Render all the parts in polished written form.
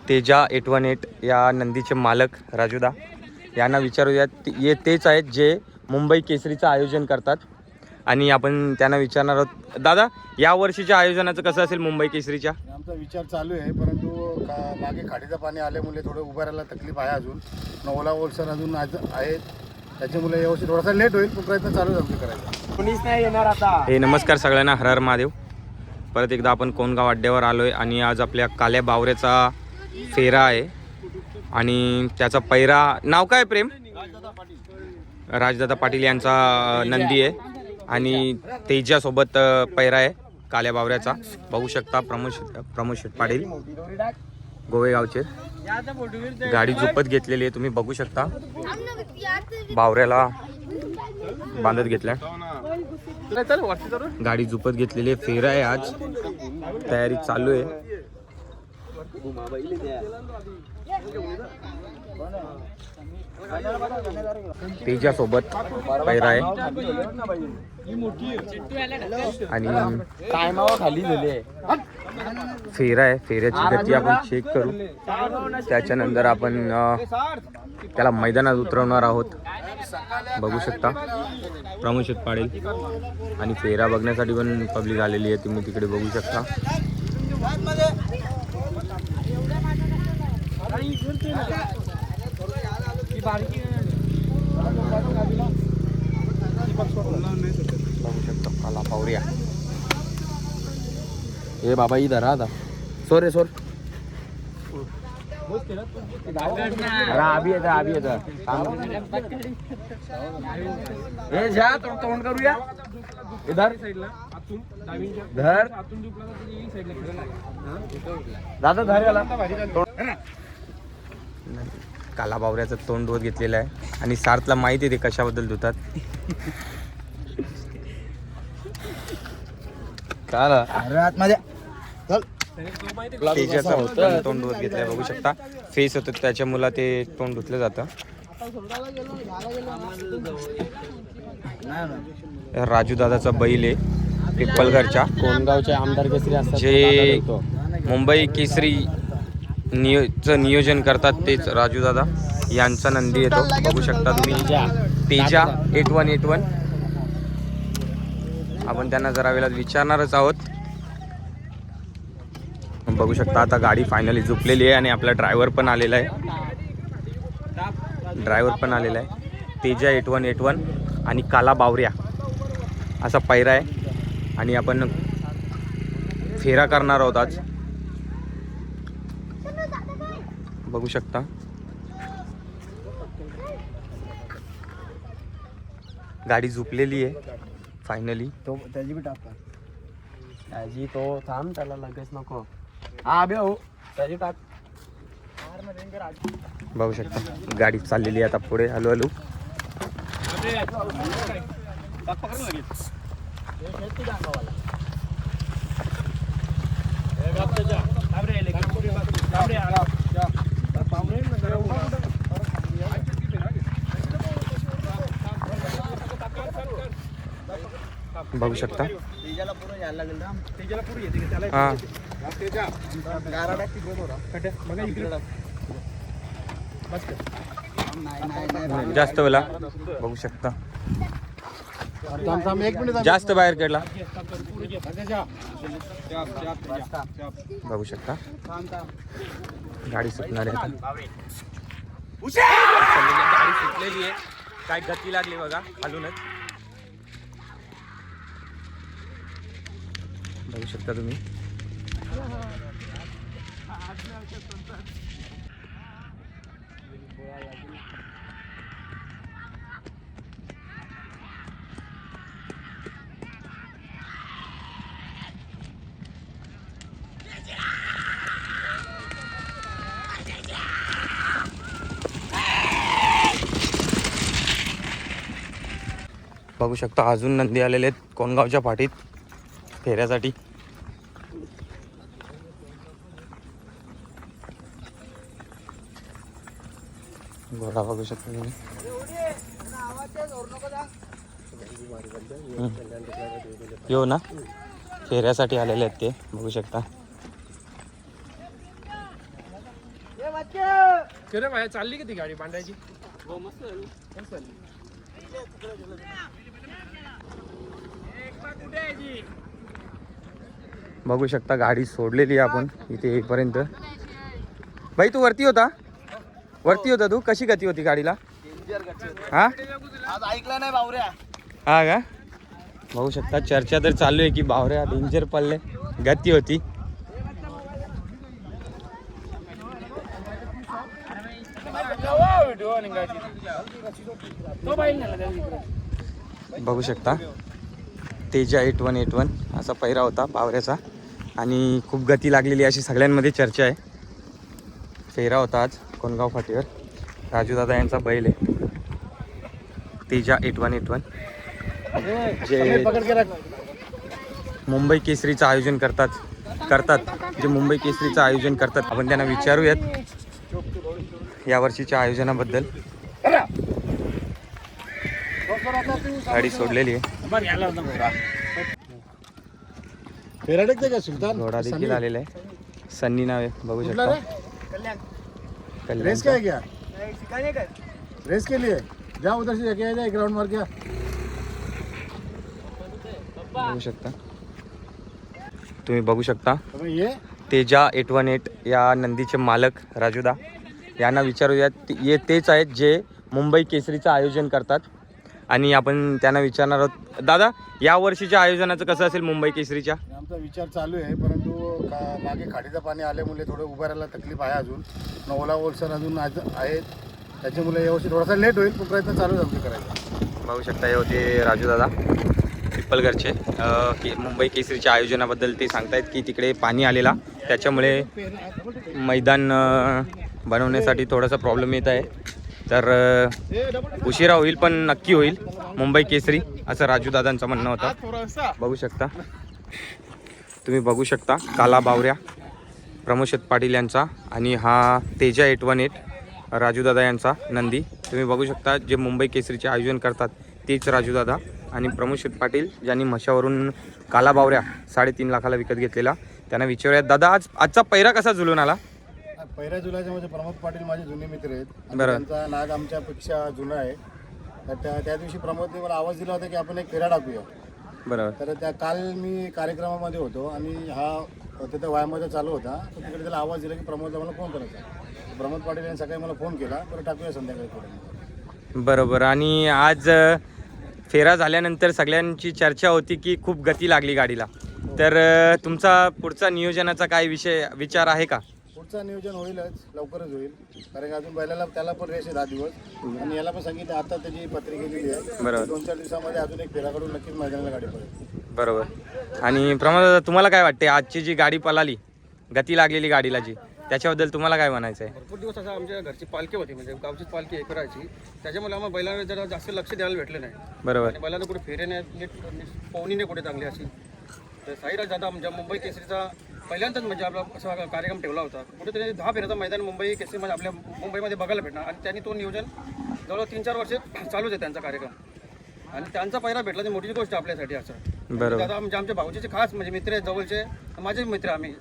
तेजा 818 या नंदीचे मालक राजूदा यांना विचारूयात. हे तेच आहेत जे मुंबई केसरीचं आयोजन करतात आणि आपण त्यांना विचारणार आहोत. दादा, या वर्षीच्या आयोजनाचं कसं असेल मुंबई केसरीच्या? आमचा विचार चालू आहे, परंतु मागे खाडीचं पाणी आल्यामुळे थोडं उभं राहायला तकलीफ आहे. अजून ओला ओलसर अजून आहेत, त्याच्यामुळे यावर्षी थोडासा लेट होईल, पण प्रयत्न चालू आहे आमचं करायचा. कोणीच नाही येणार आता. हे नमस्कार सगळ्यांना, हर हर महादेव. परत एकदा आपण कोणगाव अड्ड्यावर आलो आहे आणि आज आपल्या काल्या बावऱ्याचा फेरा आहे आणि त्याचा पैरा नाव काय प्रेम? राजदादा पाटील यांचा नंदी आहे आणि तेजासोबत पैरा आहे काल्या बावऱ्याचा. बघू शकता प्रमोद शेठ पाटील गोवेगावचे गाडी झोपत घेतलेली आहे, तुम्ही बघू शकता. बावऱ्याला बांधत घेतल्या, गाडी झोपत घेतलेली आहे. फेरा आहे आज, तयारी चालू आहे. तेजासोबत पैरा आहे आणि खाली झाले. फेरा आहे. फेऱ्याची गती आपण चेक करू, त्याच्यानंतर आपण त्याला मैदानात उतरवणार आहोत. बघू शकता प्रमोद शेठ पाटील आणि फेरा बघण्यासाठी पण पब्लिक आलेली आहे, तुम्ही तिकडे बघू शकता. बघू शकता काला बावऱ्या. हे बाबा इधर आता सोर रे सोर. अभी येतं हे जा तोंड करूया इधर धर दादा धर याला. काला बावऱ्याचं तोंड धुवत घेतलेलं आहे आणि सार्थला माहिती आहे ते कशाबद्दल धुतात. तेजाचं होतं तोंड धुवत घेतलंय, बघू शकता. फेस होतं त्याच्या मुला ते तोंड धुतलं जातं. राजू दादाचा बैल आहे पिंपलघरच्या, कोणगावचे आमदार केसरी असतात जे मुंबई केसरी नियोजन करतात, तेच राजू दादा यांचा नंदी येतो. बघू शकता तुम्ही तेजा 8181. आपण त्यांना जरा वेळात विचारणारच आहोत. बघू शकता आता गाडी फायनली झुकलेली आहे आणि आपला ड्रायव्हर पण आलेला आहे. तेजा 8181 आणि काला बावऱ्या असा पैरा आहे आणि आपण फेरा करणार आहोत आज. बघू शकता गाडी झुकलेली आहे फायनली. तो त्याची बी टाक त्याची तो थांब, त्याला लगेच नको. हा बे हो त्याची टाक. बघू शकता गाडी चाललेली आहे आता पुढे हळू हळू. बघू शकता हा जास्त वेळा बघू शकता. जास्त बाहेर काढला बघू शकता. गाडी सुटणार आहे, गाडी सुटलेली आहे. काय गती लागली बघा खालूनच, बघू शकता तुम्ही. बघू शकता अजून नंदी आलेले आहेत कोणगावच्या पाठीत फेऱ्यासाठी. घोडा बघू शकता तुम्ही. यो ना फेऱ्यासाठी आलेले आहेत ते, बघू शकता. खरं बाहेर चालली किती गाडी बांधायची बघू शकता गाडी सोडलेली आहे आपण इथे येईपर्यंत. भाई तू वरती होता तू, कशी गती होती गाडीला? हा आज ऐकला नाही बावऱ्या. हा का? बघू शकता चर्चा तर चालू आहे की बावऱ्या डेंजर पडले, गती होती. बघू शकता तेजा 8181 असा पैरा होता बावऱ्याचा आणि खूप गती लागलेली अशी सगळ्यांमध्ये चर्चा आहे. फेरा होता आज कोणगाव फाटीवर. राजूदादा यांचा बैल आहे तेजा 8181 जे मुंबई केसरीचं आयोजन करतात जे मुंबई केसरीचं आयोजन करतात. आपण त्यांना विचारूयात यावर्षीच्या आयोजनाबद्दल. गाडी सोडलेली आहे. फेरा टेकते का सुलतान? घोडा देखील आलेला आहे. सन्नी नाव आहे बघू कुठला शकता. रे? रेस क्या है क्या? रेस के लिए जा उधर से जाके जा, एक राउंड मार के आ. बघू शकता तुम्ही बघू शकता अबे ये तेजा 818 या नंदीचे मालक राजूदा यांना विचारूयात. हे तेच आहेत जे मुंबई केसरीचं आयोजन करतात आणि आपण त्यांना विचारणार आहोत. दादा या वर्षीच्या आयोजनाचं कसं असेल मुंबई केसरीच्या? आमचा विचार चालू आहे, परंतु मागे खाडीचं पाणी आल्यामुळे थोडं उभं राहायला तकलीफ आहे. अजून ओला ओलसर अजून आज आहेत, त्याच्यामुळे यावर्षी थोडासा लेट होईल, पण प्रयत्न चालू आहे आमचे करायचा. बघू शकता हे होते राजूदादा पिप्पलगडचे. मुंबई केसरीच्या आयोजनाबद्दल ते सांगतायत की तिकडे पाणी आलेला त्याच्यामुळे मैदान बनवण्यासाठी थोडासा प्रॉब्लेम येत आहे. तर उशिरा होईल पण नक्की होईल मुंबई केसरी असं राजूदादांचं म्हणणं होतं. बघू शकता तुम्ही बघू शकता काला बावऱ्या प्रमोद पाटील यांचा आणि हा तेजा 818 राजूदादा यांचा नंदी. तुम्ही बघू शकता जे मुंबई केसरीचे आयोजन करतात तेच राजूदादा आणि प्रमोद पाटील ज्यांनी म्हशावरून काला बावऱ्या 3.5 लाखाला विकत घेतलेला. त्यांना विचारूयात दादा आजचा पैरा कसा जुळून आला? पहिल्या जुलैच्या म्हणजे प्रमोद पाटील माझे जुने मित्र आहेत आणि बरं. त्यांचा नाद आमच्यापेक्षा जुना आहे. तर त्या दिवशी प्रमोदने मला आवाज दिला होता की आपण एक फेरा टाकूया. बरोबर. तर काल मी कार्यक्रमामध्ये होतो आणि हा तिथं वायामध्ये चालू होता, तर तिकडे त्याला आवाज दिला की प्रमोदला मला फोन करायचा. प्रमोद पाटील यांनी सकाळी मला फोन केला, बरं टाकूया संध्याकाळी थोडं. बरोबर. आणि आज फेरा झाल्यानंतर सगळ्यांची चर्चा होती की खूप गती लागली गाडीला. तर तुमचा पुढचा नियोजनाचा काय विचार आहे का? पुढचं नियोजन होईलच, लवकरच होईल, कारण अजून बैलाला त्याला पण रेस आहे 10 दिवस आणि याला पण सांगितलं आता त्याची पत्रिका गेलेली आहे. बरोबर. 2-4 दिवसामध्ये अजून एक फेरा काढून नक्कीच मैदानाला गाडी पडेल. बरोबर. आणि प्रमोद तुम्हाला काय वाटते आजची जी गाडी पळाली गती लागलेली गाडीला जी त्याच्याबद्दल तुम्हाला काय म्हणायचं आहे? भरपूर दिवस असं आमच्या घरची पालखी होती, म्हणजे गावचीच पालखी करायची, त्याच्यामुळे आम्हाला बैलाला जरा जास्त लक्ष द्यायला भेटलं नाही. बरोबर. आणि बैलाला कुठे फेरे नाही, नीट पवनी नाही कुठे चांगली अशी. तर साईराज दादा आमच्या मुंबई केसरीचा पहिल्यांदाच म्हणजे आपला असा कार्यक्रम ठेवला होता. कुठेतरी 10 फेऱ्याचा मैदान मुंबई केसरीमध्ये आपल्या मुंबईमध्ये बघायला भेटणार आणि त्यांनी तो नियोजन जवळजवळ 3-4 वर्ष चालूच आहे त्यांचा कार्यक्रम आणि त्यांचा पहिला भेटला ती मोठी गोष्ट आपल्यासाठी. असं बरोबर. दादा म्हणजे आमच्या भाऊचे खास म्हणजे मित्र आहेत, जवळचे माझे मित्र, आम्ही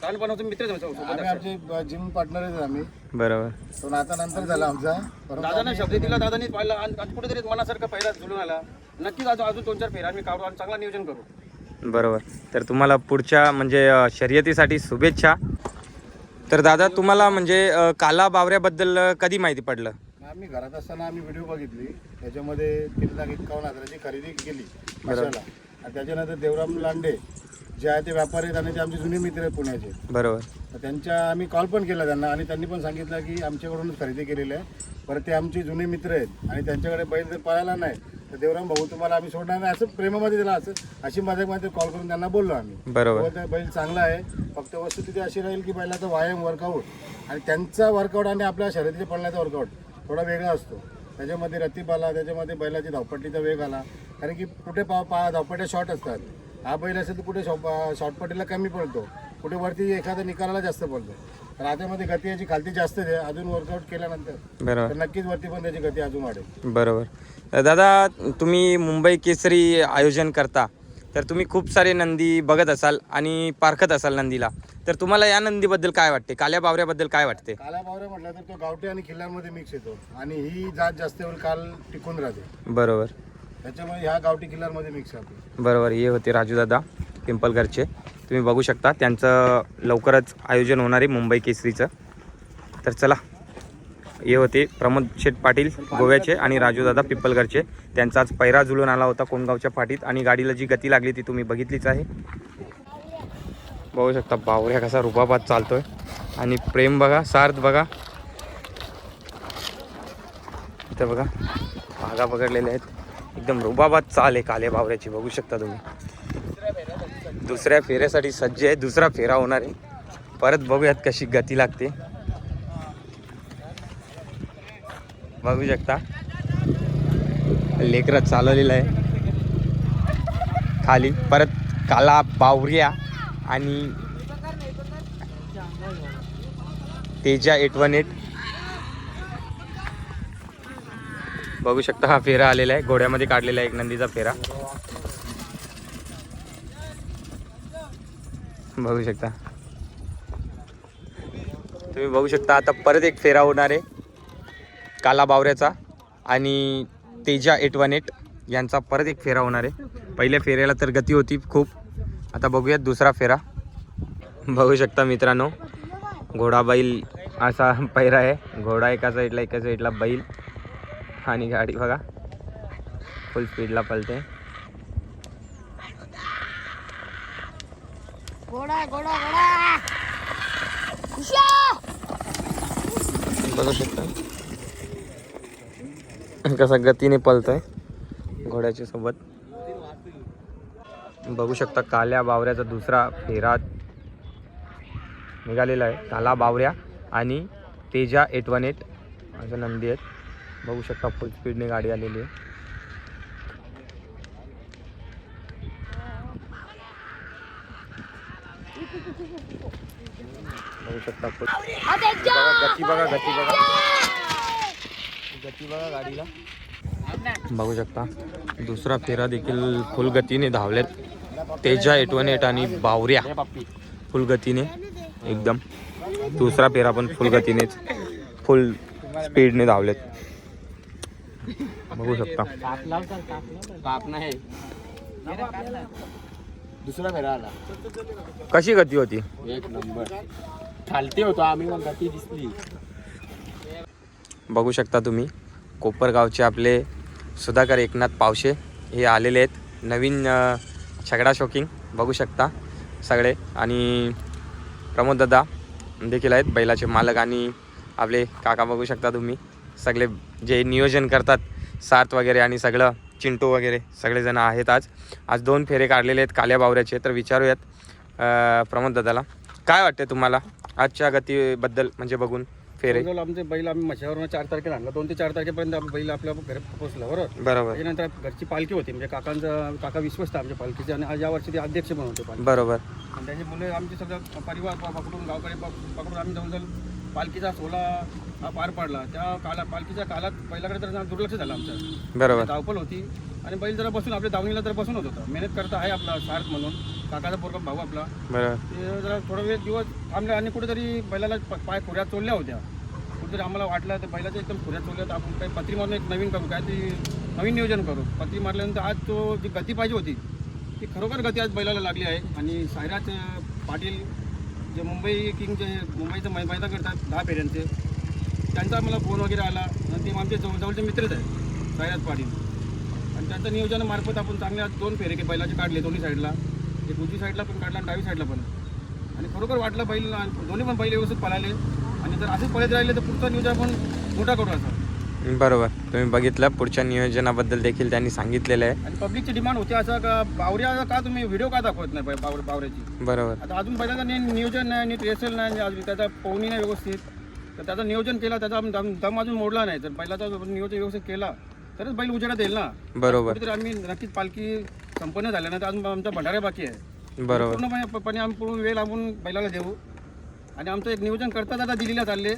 लहानपणापासून मित्रच होतो सोबत. आम्ही आमचे जिम पार्टनर आहेत आम्ही, बरोबर. पण आता नंतर झाला आमचा. परंतु दादाने शब्द दिला, दादानी पाहिला आणि कुठेतरी मनासारखं पहिला जुळून आला. नक्कीच अजून 2-4 फेऱ्या आम्ही काढू आणि चांगला नियोजन करू. बरोबर. तर तुम्हाला पुढच्या म्हणजे शर्यतीसाठी शुभेच्छा. तर दादा तुम्हाला म्हणजे काला बावऱ्याबद्दल कधी माहिती पडलं? आम्ही घरात असताना आम्ही व्हिडिओ बघितली, त्याच्यामध्ये 3,51,000ची खरेदी केली मशाला. आणि त्याच्यानंतर देवराम लांडे जे आहे ते व्यापारी आहेत आणि ते आमचे जुने मित्र आहेत पुण्याचे. बरोबर. तर त्यांच्या आम्ही कॉल पण केला त्यांना आणि त्यांनी पण सांगितलं की आमच्याकडूनच खरेदी केलेली आहे. परत ते आमचे जुने मित्र आहेत आणि त्यांच्याकडे बैल जर पळायला नाही तर देवराम भाऊ तुम्हाला आम्ही सोडणार नाही, असं प्रेमामध्ये त्याला अशी माझ्यामध्ये कॉल करून त्यांना बोललो आम्ही. बरोबर. तो बैल चांगला आहे, फक्त वस्तू तिथे अशी राहील की बैलाचा व्यायाम वर्कआउट आणि त्यांचा वर्कआउट आणि आपल्या शर्यतीच्या पळण्याचा वर्कआउट थोडा वेगळा असतो. त्याच्यामध्ये रतीब आला, त्याच्यामध्ये बैलाची धावपट्टीचा वेग आला, कारण की कुठे धावपट्ट्या शॉर्ट असतात. हा बैल असेल तर कुठे शॉर्टपट्टीला कमी पडतो, कुठे वरती एखाद्या निकालाला जास्त पडतो. तर आतामध्ये गती याची खालती जास्त आहे, अजून वर्कआउट केल्यानंतर बरोबर. तर नक्कीच वरती पण त्याची गती अजून वाढेल. बरोबर. दादा तुम्ही मुंबई केसरी आयोजन करता तर तुम्ही खूप सारे नंदी बघत असाल आणि पारखत असाल नंदीला, तर तुम्हाला या नंदीबद्दल काय वाटते, काल्या बावऱ्याबद्दल काय वाटते? काला बावरा म्हटलं तर तो गावठी आणि खिल्लारमध्ये मिक्स येतो आणि ही जात जास्त वेळ काल टिकून राहते, बरोबर त्याच्यामुळे ह्या गावठी खिल्लारमध्ये मिक्स आहे आपली. बरोबर. हे होते राजूदादा पिंपलघरचे, तुम्ही बघू शकता त्यांचं लवकरच आयोजन होणार आहे मुंबई केसरीचं. तर चला, हे होते प्रमोद शेठ पाटील गोव्याचे आणि राजूदादा पिंपलघरचे. त्यांचा आज पैरा जुळून आला होता कोणगावच्या पाठीत आणि गाडीला जी गती लागली ती तुम्ही बघितलीच आहे. बघू शकता बावऱ्या कसा रुबाबात चालतोय आणि प्रेम बघा, सार्थ बघा, इथं बघा भागा पकडलेले आहेत. एकदम रुबाबात चाल आहे काल्या बावऱ्याची, बघू शकता तुम्ही. दुसऱ्या फेऱ्यासाठी सज्ज आहे, दुसरा फेरा होणार आहे. परत बघूयात कशी गती लागते. बघू शकता लेकरं चालवलेलं आहे खाली. परत काला बावऱ्या आणि तेजा 818 बघू शकता. हा फेरा आलेला आहे, घोड्यामध्ये काढलेला आहे एक नंदीचा फेरा, बघू शकता तुम्ही. बघू शकता आता परत एक फेरा होणार आहे काला बावऱ्याचा आणि तेजा 818 यांचा परत एक फेरा होणार आहे. पहिल्या फेऱ्याला तर गती होती खूप, आता बघूयात दुसरा फेरा. बघू शकता मित्रांनो, घोडा बैल असा पैरा आहे. घोडा एका साईडला बैल आणि गाडी बघा फुल स्पीडला पळते. बघू शकता कसा गतीने पळतोय घोड्याच्या सोबत. बघू शकता काल्या बावऱ्याचा दुसरा फेरा निघालेला आहे. काला बावऱ्या आणि तेजा 818 अशा नंदी आहेत. बघू शकता फुल स्पीडने गाडी आलेली आहे. बघू शकता गती बघा गाडीला. बघू शकता दुसरा फेरा देखील फुल गतीने धावलेत. तेजा 818 आणि बावऱ्या फुल गतीने एकदम. दुसरा फेरा पण फुल गतीनेच फुल स्पीडने धावलेत. बघू शकता दुसरा फेरा आला, कशी गती होती, एक नंबर खालती होतो आम्ही, मग गती दिसली. बघू शकता तुम्ही. कोपरगावचे आपले सुधाकर एकनाथ पावशे हे आलेले आहेत. नवीन छगडा शौकिंग बघू शकता सगळे. आणि प्रमोद दादा देखील आहेत बैलाचे मालक आणि आपले काका बघू शकता तुम्ही. सगळे जे नियोजन करतात सार्थ वगैरे आणि सगळं चिंटू वगैरे सगळेजण आहेत. आज 2 फेरे काढलेले आहेत काल्या बावऱ्याचे. तर विचारूयात प्रमोद दादाला काय वाटते तुम्हाला आजच्या गतीबद्दल, म्हणजे बघून फेरे. आमचे बैल आम्ही मशावरून 4 तारखेला आणला, 2 ते 4 तारखेपर्यंत बैल आपल्या घरी पोहोचला बरोबर. त्याच्यानंतर घरची पालखी होती, म्हणजे काका विश्वस्त आमच्या पालखीचे आणि आज या वर्षी ते अध्यक्ष पण होते पालखी बरोबर. आणि त्याची मुले आमचे सगळं परिवार पकडून गावकडे पकडून आम्ही जवळजवळ पालखीचा 16 पार पाडला. त्या पालखीच्या कालात बैलाकडे तर दुर्लक्ष झालं आमचं, बरोबर. धावपल होती आणि बैल जरा बसून आपल्या दावणीला जरा बसून होता. मेहनत करता आहे आपला सार्थ म्हणून, काकाचा पोरगा भाऊ आपला. बरोबर. ते जरा थोडा वेळ दिवस थांबले आणि कुठेतरी बैलाला पाय खुऱ्या चोरल्या होत्या. कुठेतरी आम्हाला वाटलं तर बैलाच्या एकदम खुऱ्या चोरल्या, तर आपण काही पत्री मारून एक नवीन करू, काय ते नवीन नियोजन करू. पत्री मारल्यानंतर आज तो जी गती पाहिजे होती ती खरोखर गती आज बैलाला लागली आहे. आणि सायराज पाटील जे मुंबई किंगचे मुंबईचं मैदान करतात 10 फेऱ्यांचे, त्यांचा मला फोन वगैरे आला आणि ते आमचे जवळचे मित्रच आहेत सायराज पाटील. आणि त्यांच्या नियोजनामार्फत आपण चांगले आज 2 फेरे बैलाचे काढले दोन्ही साईडला, एक उजवी साईडला पण काढला आणि डावी साईडला पण. आणि खरोखर वाटलं बैल दोन्ही पण बैल व्यवस्थित पळाले आणि जर असेच पळत राहिले तर पुढचं नियोजन आपण मोठा करू असं. बरोबर. तुम्ही बघितलं पुढच्या नियोजनाबद्दल देखील त्यांनी सांगितलेलं आहे. आणि पब्लिकची डिमांड होती असं का बावऱ्या का तुम्ही व्हिडिओ का दाखवत नाही बावऱ्याची. बरोबर. आता अजून बैलाचं नियोजन नाही, नीट रेसल नाही, अजून त्याचा पवनी नाही व्यवस्थित, तर त्याचं नियोजन केला, त्याचा दम अजून मोडला नाही. तर बैलाचा नियोजन व्यवस्थित केला तरच बैल उजेडात येईल ना. बरोबर. कुठेतरी आम्ही नक्कीच पालखी संपन्न झाल्यानंतर अजून आमचा भंडारा बाकी आहे. बरोबर. पूर्णपणे आम्ही पूर्ण वेळ लागून बैलाला देऊ आणि आमचं एक नियोजन करता जाता दिल्लीला चालले.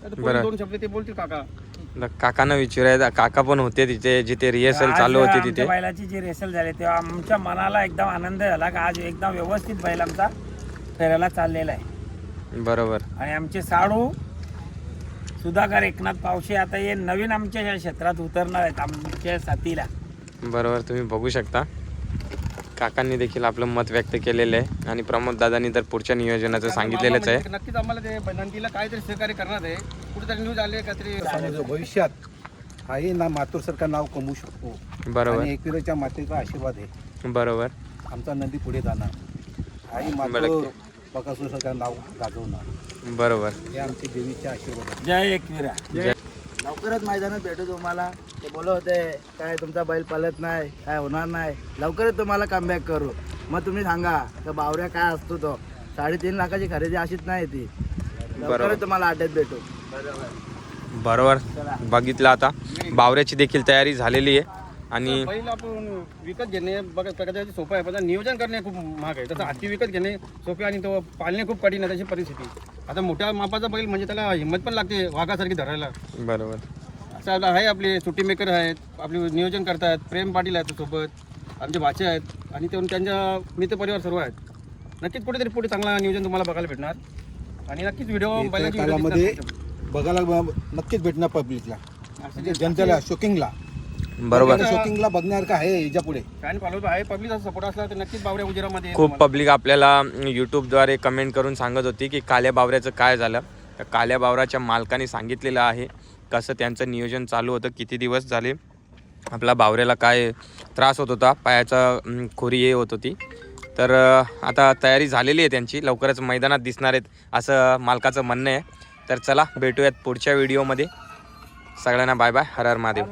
तर 2 शब्द ते बोलतील काका काकांना विचारायचं, काका पण होते तिथे जिथे रिहर्सल चालू होती आमच्या तिथे. बैलाची जी रेसल झाली तेव्हा आमच्या मनाला एकदम आनंद झाला का आज एकदम व्यवस्थित बैल आमचा फेरायला चाललेला आहे. बरोबर. आणि आमचे साडू सुधाकर एकनाथ पावशे आता हे नवीन आमच्या या क्षेत्रात उतरणार आहेत आमच्या साथीला. बरोबर, तुम्ही बघू शकता काकांनी देखील आपलं मत व्यक्त केलेलं आहे आणि प्रमोद दादांनी तर पुढच्या नियोजनाचं सांगितलेलंच आहे. नक्कीच आम्हाला ते नंदीला काहीतरी सहकार्य करणार आहे. कुठेतरी न्यूज आले काहीतरी भविष्यात हाही ना मातूरसारखं नाव कमवू शकतो बरोबर आणि एकविराच्या मातेचा आशीर्वाद आहे. बरोबर आमचा नंदी पुढे जाणार, आई मातूर बकासूरसारखं नाव गाजवणार. बरोबर. हे आमचे देवीचे आशीर्वाद आहे. जय एकविरा. लवकरच मैदानात भेटू तुम्हाला. ते बोलत होते काय तुमचा बैल पळत नाही, काय होणार नाही, लवकरच तुम्हाला कमबॅक करू. मग तुम्ही सांगा तर बावऱ्या काय असतो तो 3.5 लाखाची खरेदी अशीच नाही ती. लवकरच तुम्हाला अड्ड्यात भेटू. बरोबर. बघितलं आता बावऱ्याची देखील तयारी झालेली आहे आणि बैल आपण विकत घेणे बघा प्रकारचे सोपं आहे, पण नियोजन करणे खूप महाग आहे. तसं हाती विकत घेणे सोपे आणि तो पाळणे खूप कठीण आहे. त्याची परिस्थिती आता मोठ्या मापाचा बैल म्हणजे त्याला हिंमत पण लागते वाघासारखी धरायला. बरोबर. असं आपलं आहे, आपले सुट्टी मेकर आहेत, आपले नियोजन करतात, प्रेम पाटील आहेत सोबत, आमचे भाचे आहेत आणि ते त्यांच्या मित्रपरिवार सर्व आहेत. नक्कीच कुठेतरी पुढे चांगला नियोजन तुम्हाला बघायला भेटणार आणि नक्कीच व्हिडिओ येत्या काळामध्ये बघायला नक्कीच भेटणार पब्लिकला, म्हणजे जनतेला शॉकिंगला. बरोबर. शॉकिंगला बघण्यासारखं आहे याच्या पुढे. फॅन फॉलोअर आहे, पब्लिकचा सपोर्ट असला तर नक्कीच बावऱ्या उजेरामध्ये खूप पब्लिक आपल्याला यूट्यूबद्वारे कमेंट करून सांगत होती की काल्या बावऱ्याचं काय झालं. तर काल्या बावऱ्याच्या मालकाने सांगितलेलं आहे कसं त्यांचं नियोजन चालू होतं, किती दिवस झाले आपला बावऱ्याला काय त्रास होत होता, पायाचा खोरी हे होत होती. तर आता तयारी झालेली आहे त्यांची, लवकरच मैदानात दिसणार आहेत असं मालकाचं म्हणणं आहे. तर चला भेटूयात पुढच्या व्हिडिओमध्ये. सगळ्यांना बाय बाय. हर हर महादेव.